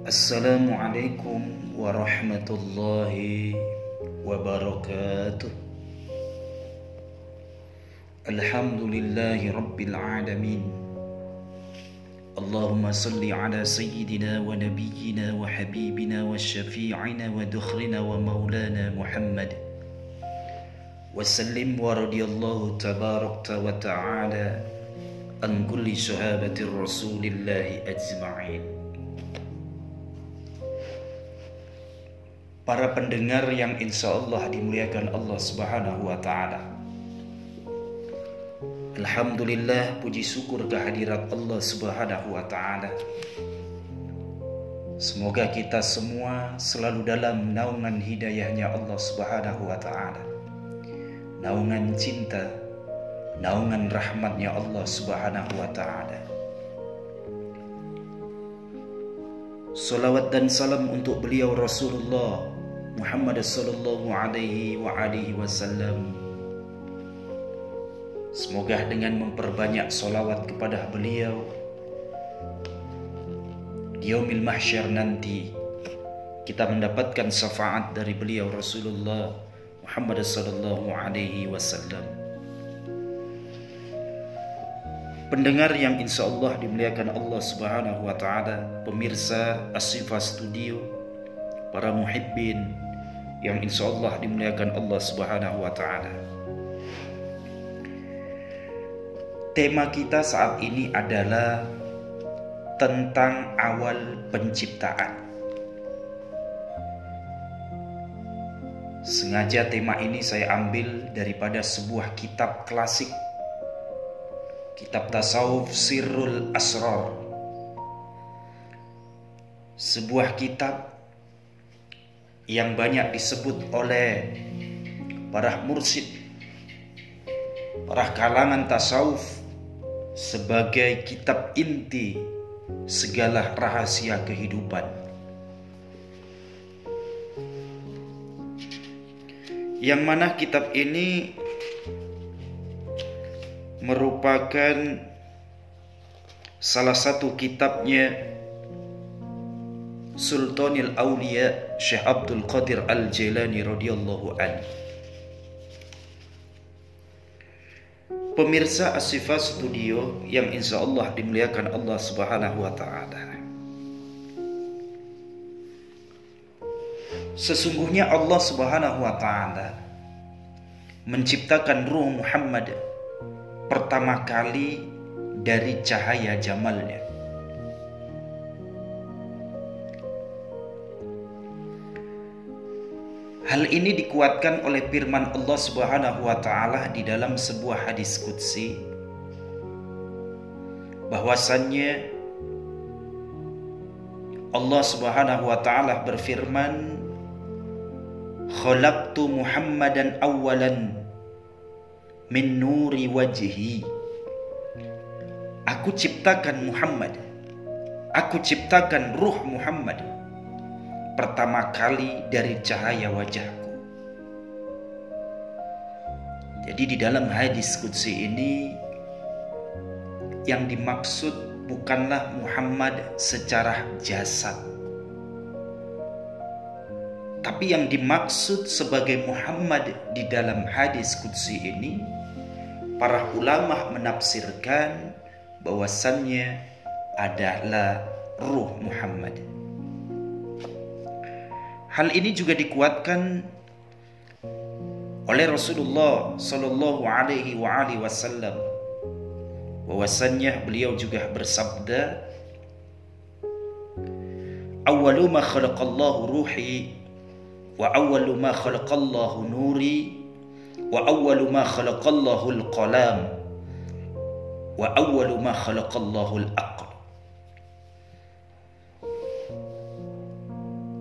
Assalamualaikum warahmatullahi wabarakatuh. Alhamdulillahi rabbil alamin. Allahumma salli ala sayyidina wa nabiyyina wa habibina wa syafi'ina wa dukhrina wa maulana Muhammad wa sallim wa radiyallahu tabarakta wa ta'ala an kulli sahabati rasulillahi ajma'in. Para pendengar yang insya Allah dimuliakan Allah Subhanahu wa Ta'ala, alhamdulillah, puji syukur kehadirat Allah Subhanahu wa Ta'ala. Semoga kita semua selalu dalam naungan hidayahnya Allah Subhanahu wa Ta'ala, naungan cinta, naungan rahmatnya Allah Subhanahu wa Ta'ala. Salawat dan salam untuk beliau Rasulullah Muhammad sallallahu alaihi wa alihi wasallam. Semoga dengan memperbanyak salawat kepada beliau di yaumil mahsyar nanti kita mendapatkan syafaat dari beliau Rasulullah Muhammad sallallahu alaihi wasallam. Pendengar yang insya Allah dimuliakan Allah Subhanahu wa Ta'ala, pemirsa Ashifa Studio, para muhibbin yang insya Allah dimuliakan Allah Subhanahu wa Ta'ala. Tema kita saat ini adalah tentang awal penciptaan. Sengaja tema ini saya ambil daripada sebuah kitab klasik, kitab tasawuf Sirrul Asrar. Sebuah kitab yang banyak disebut oleh para mursyid, para kalangan tasawuf sebagai kitab inti segala rahasia kehidupan. Yang mana kitab ini merupakan salah satu kitabnya Sultanil Aulia Syekh Abdul Qadir Al-Jailani radhiyallahu anhu. Pemirsa Ashifa Studio yang insya Allah dimuliakan Allah Subhanahu wa Ta'ala, sesungguhnya Allah Subhanahu wa Ta'ala menciptakan ruh Muhammad pertama kali dari cahaya jamalnya. Hal ini dikuatkan oleh firman Allah Subhanahu wa Ta'ala di dalam sebuah hadis qudsi, bahwasannya Allah Subhanahu wa Ta'ala berfirman, khalaqtu Muhammadan awalan min nuri wajhi. Aku ciptakan Muhammad, aku ciptakan ruh Muhammad pertama kali dari cahaya wajahku. Jadi di dalam hadis qudsi ini yang dimaksud bukanlah Muhammad secara jasad, tapi yang dimaksud sebagai Muhammad di dalam hadis qudsi ini, para ulama menafsirkan bahwasannya adalah ruh Muhammad. Hal ini juga dikuatkan oleh Rasulullah sallallahu alaihi wasallam, bahwasannya beliau juga bersabda, awwalu ma khalaqallahu ruhi wa awwalu ma khalaqallahu nuri wa awwalu ma khalaqallahu al-qalam wa awwalu ma khalaqallahu al-aql.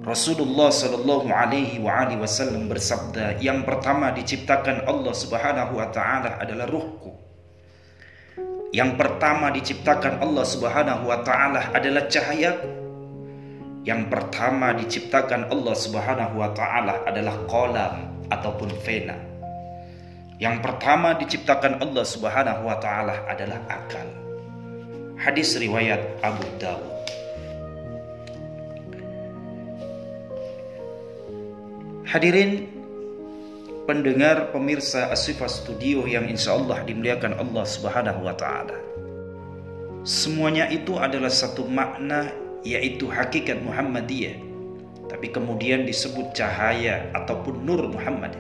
Rasulullah sallallahu alaihi wasallam bersabda, yang pertama diciptakan Allah Subhanahu wa Ta'ala adalah ruhku. Yang pertama diciptakan Allah Subhanahu wa Ta'ala adalah cahayaku. Yang pertama diciptakan Allah Subhanahu wa Ta'ala adalah qalam ataupun pena. Yang pertama diciptakan Allah Subhanahu wa Ta'ala adalah akal. Hadis riwayat Abu Dawud. Hadirin pendengar pemirsa Asy-Syifa Studio yang insya Allah dimuliakan Allah Subhanahu wa Ta'ala. Semuanya itu adalah satu makna, yaitu hakikat Muhammadiyah, tapi kemudian disebut cahaya ataupun nur Muhammad,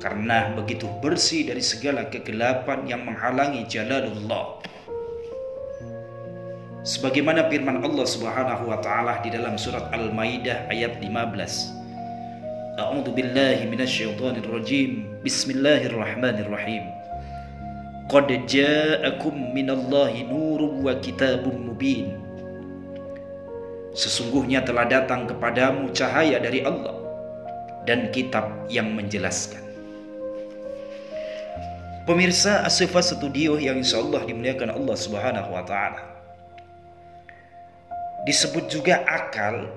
karena begitu bersih dari segala kegelapan yang menghalangi jalalullah. Sebagaimana firman Allah Subhanahu wa Ta'ala di dalam surat Al-Maidah ayat 15. A'udzu billahi minasyaitonir rajim. Bismillahirrahmanirrahim. Qad ja'akum minallahi nurun wa kitabun mubin. Sesungguhnya telah datang kepadamu cahaya dari Allah dan kitab yang menjelaskan. Pemirsa Asy-Syifa Studio yang insyaallah dimuliakan Allah Subhanahu wa Ta'ala. Disebut juga akal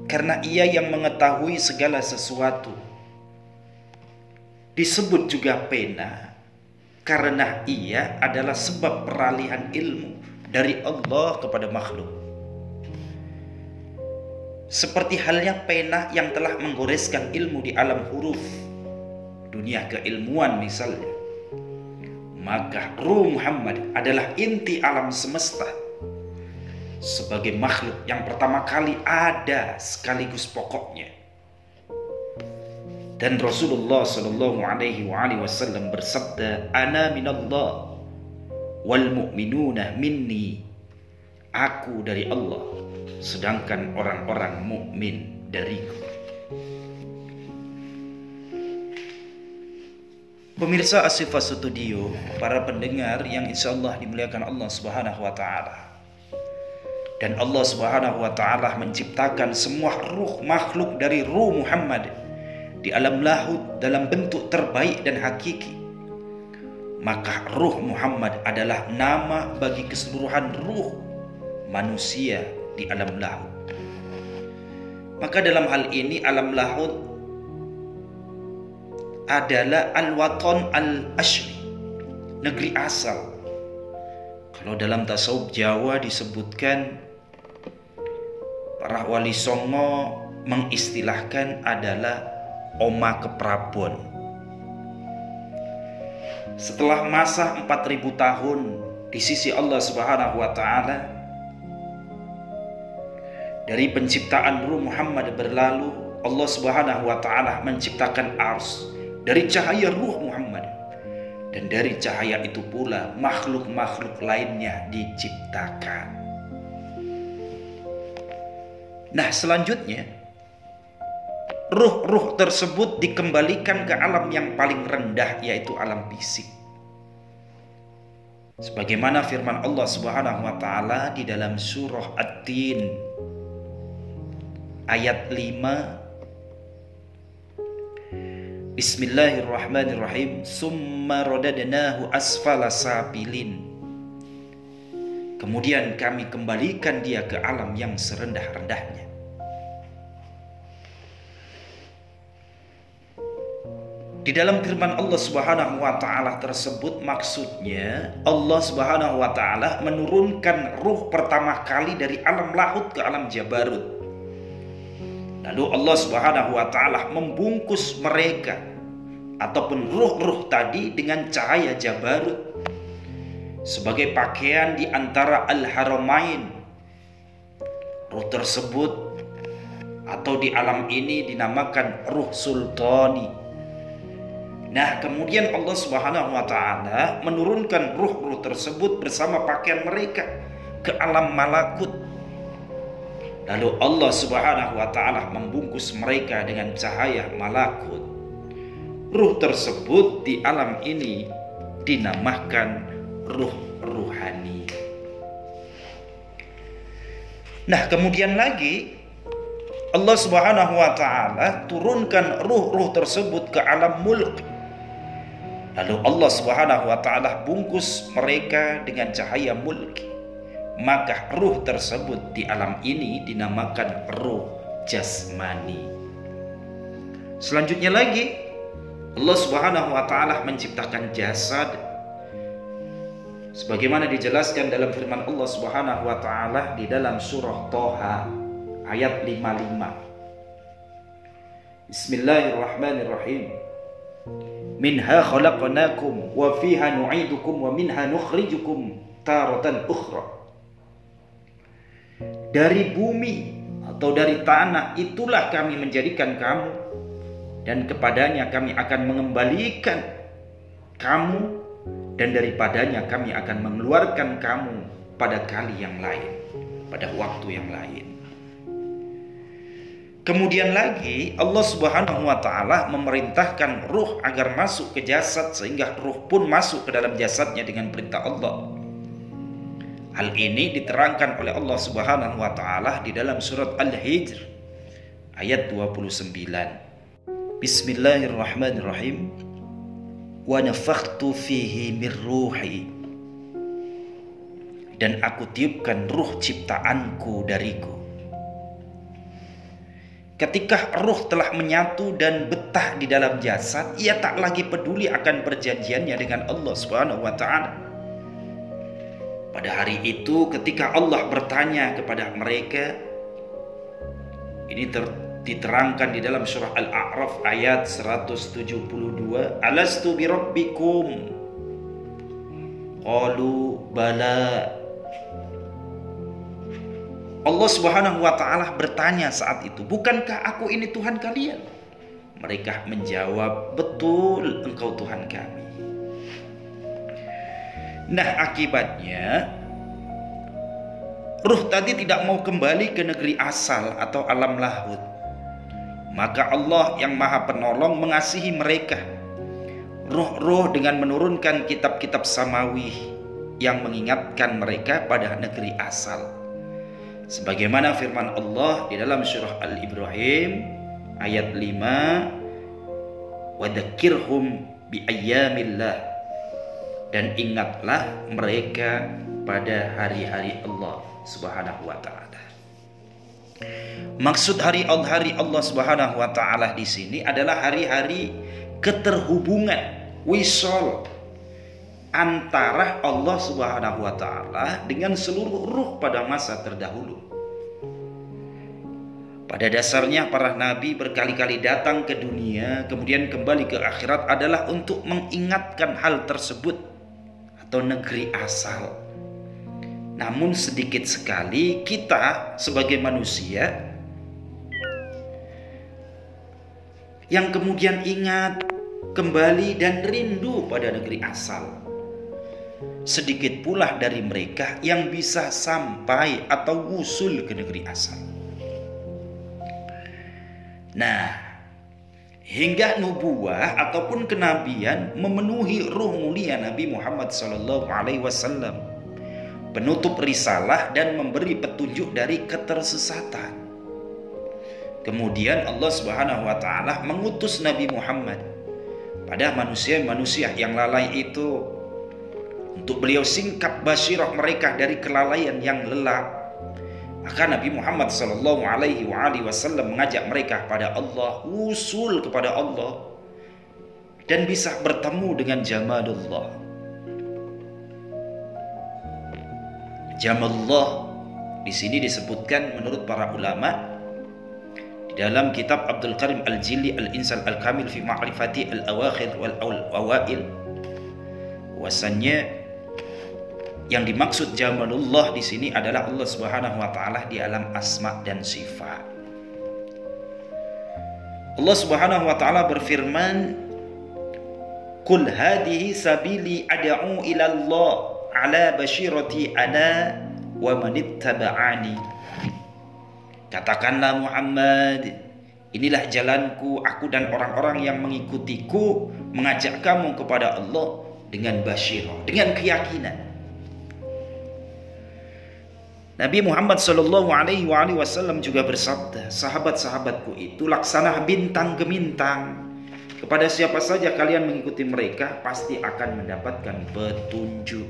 karena ia yang mengetahui segala sesuatu. Disebut juga pena karena ia adalah sebab peralihan ilmu dari Allah kepada makhluk. Seperti halnya pena yang telah menggoreskan ilmu di alam huruf, dunia keilmuan misalnya. Maka Ruh Muhammad adalah inti alam semesta, sebagai makhluk yang pertama kali ada sekaligus pokoknya. Dan Rasulullah Shallallahu Alaihi Wasallam bersabda, "Ana minallah, wal mu'minuna minni." Aku dari Allah, sedangkan orang-orang mukmin dariku. Pemirsa Asy-Syifa Studio, para pendengar yang insyaallah dimuliakan Allah Subhanahu wa Ta'ala. Dan Allah Subhanahu wa Ta'ala menciptakan semua ruh makhluk dari Ruh Muhammad di alam lahud dalam bentuk terbaik dan hakiki. Maka Ruh Muhammad adalah nama bagi keseluruhan ruh manusia di alam lahud. Maka dalam hal ini alam lahud adalah al-watan al-ashri, negeri asal. Kalau dalam tasawuf Jawa disebutkan, para wali songo mengistilahkan adalah oma keprabon. Setelah masa 4000 tahun di sisi Allah Subhanahu wa Ta'ala, dari penciptaan Ruh Muhammad berlalu, Allah Subhanahu wa Ta'ala menciptakan ars dari cahaya Ruh Muhammad, dan dari cahaya itu pula makhluk-makhluk lainnya diciptakan. Nah, selanjutnya ruh-ruh tersebut dikembalikan ke alam yang paling rendah, yaitu alam fisik. Sebagaimana firman Allah Subhanahu wa Ta'ala di dalam surah At-Tin ayat 5. Bismillahirrahmanirrahim. Summa radadnahu asfala safilin. Kemudian kami kembalikan dia ke alam yang serendah-rendahnya. Di dalam firman Allah Subhanahu wa Ta'ala tersebut, maksudnya Allah Subhanahu wa Ta'ala menurunkan ruh pertama kali dari alam lahud ke alam jabarut. Lalu Allah Subhanahu wa Ta'ala membungkus mereka ataupun ruh-ruh tadi dengan cahaya jabarut sebagai pakaian di antara al-haramain. Ruh tersebut atau di alam ini dinamakan ruh sultani. Nah, kemudian Allah Subhanahu wa Ta'ala menurunkan ruh-ruh tersebut bersama pakaian mereka ke alam malakut. Lalu Allah Subhanahu wa Ta'ala membungkus mereka dengan cahaya malakut. Ruh tersebut di alam ini dinamakan ruh ruhani. Nah, kemudian lagi Allah Subhanahu wa Ta'ala turunkan ruh-ruh tersebut ke alam mulk. Lalu Allah Subhanahu wa Ta'ala bungkus mereka dengan cahaya mulk. Maka ruh tersebut di alam ini dinamakan ruh jasmani. Selanjutnya lagi Allah Subhanahu wa Ta'ala menciptakan jasad, sebagaimana dijelaskan dalam firman Allah Subhanahu wa Ta'ala di dalam surah Toha ayat 55. Bismillahirrahmanirrahim. Minha khalaqnakum wa fiha nu'idukum wa minha nukhrijukum taratan ukhra. Dari bumi atau dari tanah itulah kami menjadikan kamu, dan kepadanya kami akan mengembalikan kamu, dan daripadanya kami akan mengeluarkan kamu pada kali yang lain, pada waktu yang lain. Kemudian lagi Allah Subhanahu wa ta'ala memerintahkan ruh agar masuk ke jasad, sehingga ruh pun masuk ke dalam jasadnya dengan perintah Allah. Hal ini diterangkan oleh Allah Subhanahu wa ta'ala di dalam surat Al-Hijr ayat 29. Bismillahirrahmanirrahim. Wa nafakhtu fihi min ruhi. Dan aku tiupkan ruh ciptaanku dariku. Ketika ruh telah menyatu dan betah di dalam jasad, ia tak lagi peduli akan perjanjiannya dengan Allah Subhanahu wa ta'ala. Pada hari itu ketika Allah bertanya kepada mereka, ini diterangkan di dalam surah Al-A'raf ayat 172, alastu birabbikum qalu bala. Allah Subhanahu wa ta'ala bertanya saat itu, bukankah aku ini Tuhan kalian? Mereka menjawab, betul, engkau Tuhan kami. Nah, akibatnya ruh tadi tidak mau kembali ke negeri asal atau alam lahut. Maka Allah yang Maha Penolong mengasihi mereka, ruh-ruh, dengan menurunkan kitab-kitab samawi yang mengingatkan mereka pada negeri asal. Sebagaimana firman Allah di dalam surah Al-Ibrahim ayat 5, wadzakkirhum bi ayyamillah, dan ingatlah mereka pada hari-hari Allah Subhanahu wa ta'ala. Maksud hari-hari Allah Subhanahu wa ta'ala di sini adalah hari-hari keterhubungan, wisol, antara Allah Subhanahu wa ta'ala dengan seluruh ruh pada masa terdahulu. Pada dasarnya para nabi berkali-kali datang ke dunia kemudian kembali ke akhirat adalah untuk mengingatkan hal tersebut atau negeri asal. Namun sedikit sekali kita sebagai manusia yang kemudian ingat kembali dan rindu pada negeri asal. Sedikit pula dari mereka yang bisa sampai atau wusul ke negeri asal. Nah, hingga nubuah ataupun kenabian memenuhi ruh mulia Nabi Muhammad SAW, penutup risalah dan memberi petunjuk dari ketersesatan. Kemudian Allah Subhanahu wa ta'ala mengutus Nabi Muhammad pada manusia-manusia yang lalai itu, untuk beliau singkap basyirah mereka dari kelalaian yang lelap. Maka Nabi Muhammad SAW mengajak mereka pada Allah, usul kepada Allah, dan bisa bertemu dengan jamalullah. Jamalullah di sini disebutkan menurut para ulama di dalam kitab Abdul Karim Al-Jili Al-Insan Al-Kamil fi Ma'rifati Al-Awakhir Wal-Awail, bahwasannya yang dimaksud jamalullah di sini adalah Allah Subhanahu wa ta'ala di alam asma dan sifat. Allah Subhanahu wa ta'ala berfirman, "Qul hadhihi sabili ad'u ila Allah ala basyirati ana wa manittaba'ani." Katakanlah Muhammad, inilah jalanku, aku dan orang-orang yang mengikutiku, mengajak kamu kepada Allah dengan basyirah, dengan keyakinan. Nabi Muhammad SAW juga bersabda, sahabat-sahabatku itu laksana bintang gemintang. Kepada siapa saja kalian mengikuti mereka, pasti akan mendapatkan petunjuk.